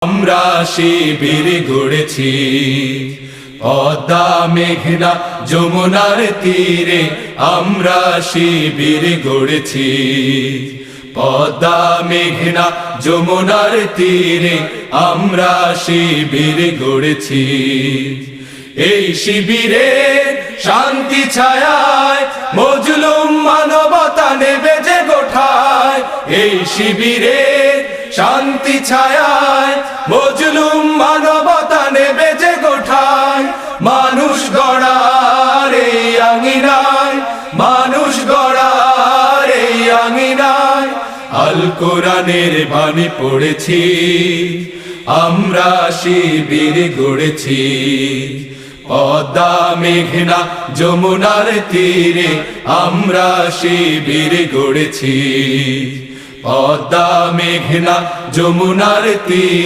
আমরা শিবির গড়েছি পদ্মা মেঘনা যমুনার তীরে, আমরা শিবির গড়েছি পদ্মা মেঘনা যমুনার তীরে, আমরা শিবির গড়েছি। এই শিবিরে শান্তি ছায়ায় মজলুম মানবতা নেবে যে গোঠায়, এই শিবিরে শান্তি ছায়ায় মজলুম মানবতা নেবে যে গোঠায়। মানুষ গড়ার এই আঙিনায়, মানুষ গড়ার এই আঙিনায় আল কোরআনের বাণী পড়েছি, আমরা শিবির গড়েছি পদ্মা মেঘনা যমুনার তীরে, আমরা শিবির গড়েছি পদ্মা মেঘনা যমুনার তীরে।